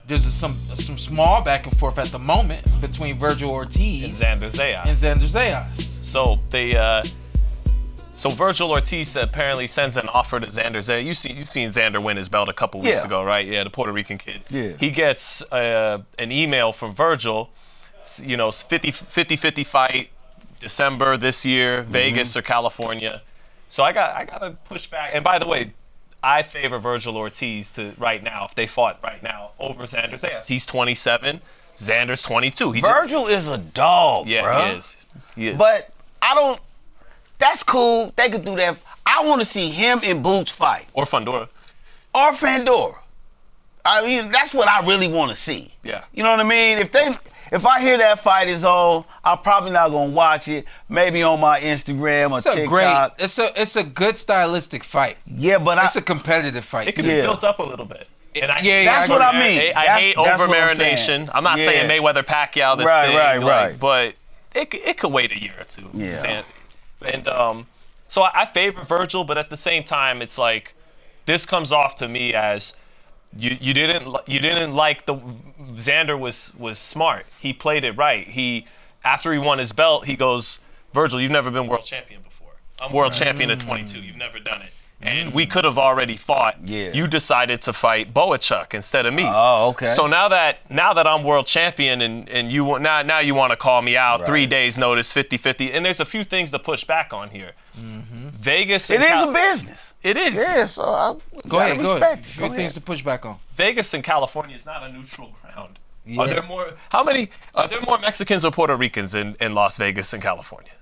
there's some small back and forth at the moment between Vergil Ortiz and Xander Zayas. So Vergil Ortiz apparently sends an offer to Xander Zayas. You've seen Xander win his belt a couple weeks ago, right? Yeah, the Puerto Rican kid. Yeah. He gets an email from Vergil, 50-50 fight, December this year, Vegas or California. So I got to push back. And by the way, I favor Vergil Ortiz right now, if they fought right now, over Xander Zayas. He's 27, Xander's 22. Virgil is a dog, yeah, bro. He is. But I don't. That's cool. They could do that. I want to see him and Boots fight. Or Fondura. Or Fondura. I mean, that's what I really want to see. Yeah. You know what I mean? If I hear that fight is on, I'm probably not gonna watch it. Maybe on my Instagram or TikTok. It's a good stylistic fight. Yeah, but it's a competitive fight. It can be built up a little bit. And that's what I mean. I hate over marination. I'm not saying Mayweather Pacquiao this thing, right. But it could wait a year or two. Yeah. And so I favor Vergil, but at the same time, it's like this comes off to me as you didn't like the Xander was smart. He played it right. After he won his belt, he goes, Vergil, you've never been world champion before. I'm world champion at 22. You've never done it. And we could have already fought. Yeah. You decided to fight Boachuk instead of me. Oh, okay. So now that I'm world champion and you now you want to call me out, 3 days notice, 50-50, and there's a few things to push back on here. Vegas. It is a business. It is. Yeah. So go ahead. Few things to push back on. Vegas and California is not a neutral ground. Yeah. Are there more Mexicans or Puerto Ricans in Las Vegas and California?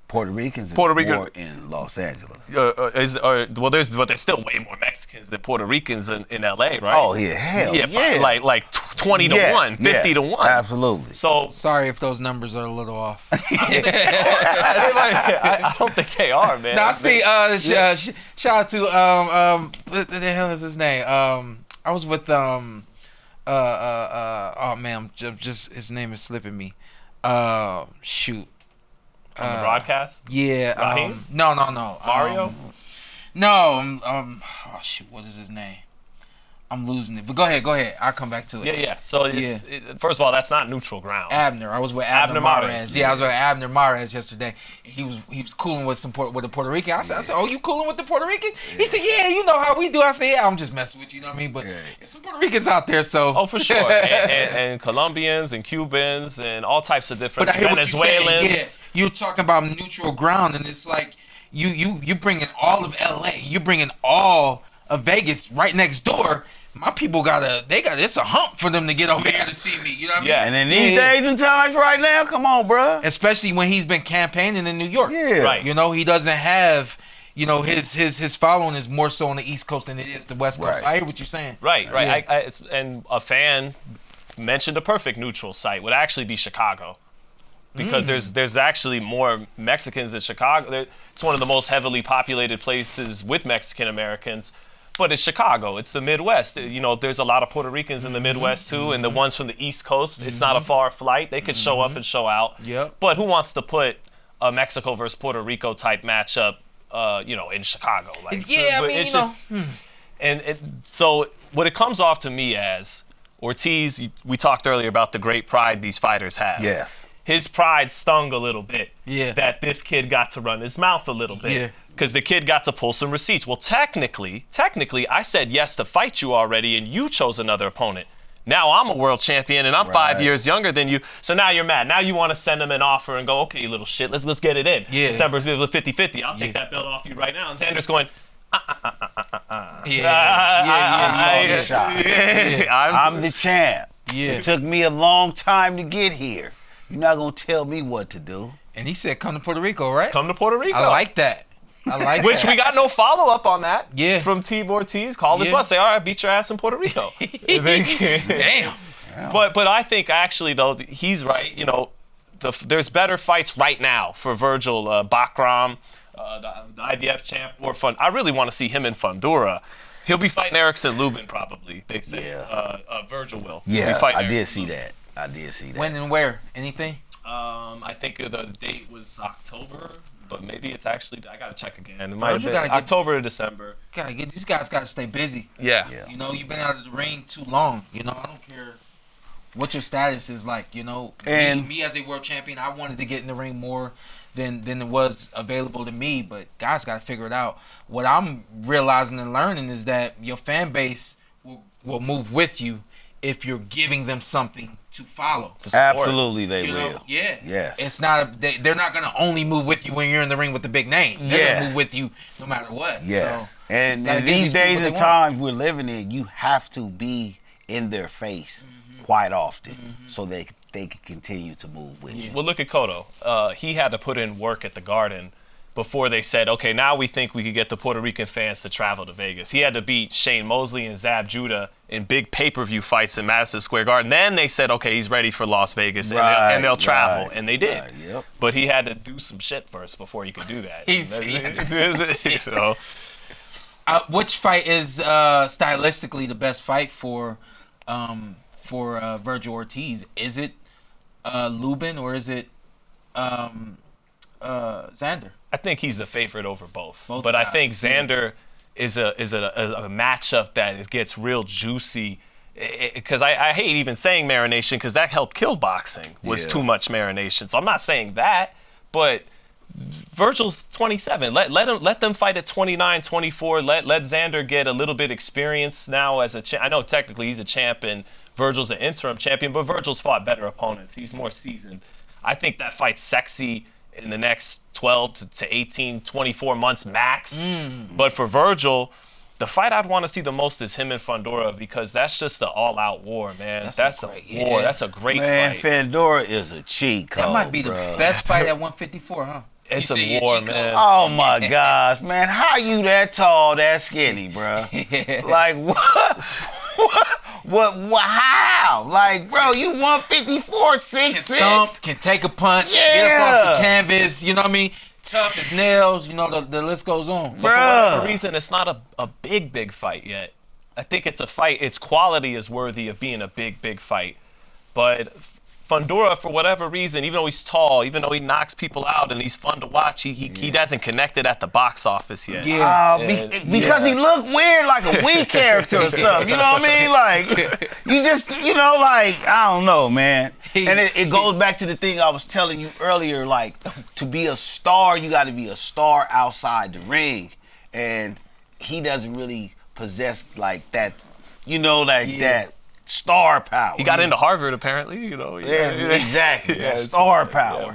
Puerto Ricans more in Los Angeles. There's still way more Mexicans than Puerto Ricans in LA, right? Oh yeah, hell yeah. Like 20 to 1, 50 to 1. Absolutely. So sorry if those numbers are a little off. I don't think they are, man. Now see, shout out to what the hell is his name? I was with oh man, just his name is slipping me. Shoot. On the broadcast? Yeah. Raheem? No. Mario? No. Oh shoot, what is his name? I'm losing it. But go ahead. I'll come back to it. Yeah. So first of all, that's not neutral ground. Abner. I was with Abner Mares. Yeah, I was with Abner Mares yesterday. He was cooling with the Puerto Rican. I said, oh, you cooling with the Puerto Rican? He said, yeah, you know how we do. I said, yeah, I'm just messing with you, you know what I mean? But there's some Puerto Ricans out there, so. Oh, for sure. and Colombians and Cubans and all types of different Venezuelans. You're talking about neutral ground, and it's like you bringing all of LA, you bringing all of Vegas right next door. My people it's a hump for them to get over here to see me. You know what I mean? Yeah. And in these days and times right now, come on, bro. Especially when he's been campaigning in New York. Yeah. Right. You know, he doesn't have, his following is more so on the East Coast than it is the West Coast. Right. I hear what you're saying. Right. Yeah. And a fan mentioned a perfect neutral site would actually be Chicago. Because there's actually more Mexicans in Chicago. It's one of the most heavily populated places with Mexican Americans. But it's Chicago. It's the Midwest. There's a lot of Puerto Ricans in the Midwest too, and the ones from the East Coast. It's not a far flight. They could show up and show out. Yep. But who wants to put a Mexico versus Puerto Rico type matchup, in Chicago? So what it comes off to me as Ortiz. We talked earlier about the great pride these fighters have. Yes. His pride stung a little bit. Yeah. That this kid got to run his mouth a little bit. Yeah. Because the kid got to pull some receipts. Well, technically, I said yes to fight you already, and you chose another opponent. Now I'm a world champion, and I'm 5 years younger than you. So now you're mad. Now you want to send him an offer and go, okay, you little shit, let's get it in. Yeah. December 50-50. I'll take that belt off you right now. And Xander's going, I'm the champ. Yeah. It took me a long time to get here. You're not going to tell me what to do. And he said, come to Puerto Rico, right? Come to Puerto Rico. I like that. Which we got no follow-up on that. Yeah. From T. Ortiz. Call this bus. Say, all right, beat your ass in Puerto Rico. Damn. But I think actually, though, he's right. There's better fights right now for Vergil. Bakram, the IBF champ, or Fun. I really want to see him in Fondura. He'll be fighting Erickson Lubin probably, they say. Yeah. Vergil will. Yeah, I did see that. When and where? Anything? I think the date was October, but maybe it's actually, I gotta check again. It might have been October or December. These guys gotta stay busy. Yeah. You know, you've been out of the ring too long. You know, I don't care what your status is like. You know, and me as a world champion, I wanted to get in the ring more than it was available to me. But guys gotta figure it out. What I'm realizing and learning is that your fan base will move with you if you're giving them something to follow. Absolutely, they will. Yeah. Yes. It's not. They're not gonna only move with you when you're in the ring with the big name. They're gonna move with you no matter what. Yes. So, and in these days and times we're living in, you have to be in their face quite often so they can continue to move with you. Well, look at Cotto. He had to put in work at the Garden before they said, okay, now we think we could get the Puerto Rican fans to travel to Vegas. He had to beat Shane Mosley and Zab Judah in big pay-per-view fights in Madison Square Garden. Then they said, okay, he's ready for Las Vegas, and they'll travel. And they did. Yep. But he had to do some shit first before he could do that. You know? Which fight is stylistically the best fight for Vergil Ortiz? Is it Lubin or is it Xander? I think he's the favorite over both. But I think Xander is a matchup that gets real juicy. Because I hate even saying marination because that helped kill boxing was too much marination. So I'm not saying that, but Vergil's 27. Let them fight at 29, 24. Let Xander get a little bit experience now as a champ. I know technically he's a champ and Vergil's an interim champion, but Vergil's fought better opponents. He's more seasoned. I think that fight's sexy in the next 12 to 18, 24 months max. But for Vergil, the fight I'd want to see the most is him and Fondura because that's just an all-out war, man. That's a war. Yeah. That's a great fight. Man, Fondura is a cheat code, that might be the best fight at 154, huh? It's a war, man. Oh, my gosh, man. How you that tall, that skinny, bro? Like, what? What? How? Like, bro, you 154, 6'6". Can take a punch, get up off the canvas, you know what I mean? Tough as nails, you know, the list goes on. But for whatever reason, it's not a big fight yet. I think it's a fight, its quality is worthy of being a big fight. But Fondura, for whatever reason, even though he's tall, even though he knocks people out and he's fun to watch, he hasn't connected at the box office yet. Because he looked weird, like a weak character or something. You know what I mean? Like, you just, you know, like, I don't know, man. And it goes back to the thing I was telling you earlier, like, to be a star, you got to be a star outside the ring. And he doesn't really possess, like, that, you know, like that star power. He got into Harvard, apparently, you know. Exactly. That star power.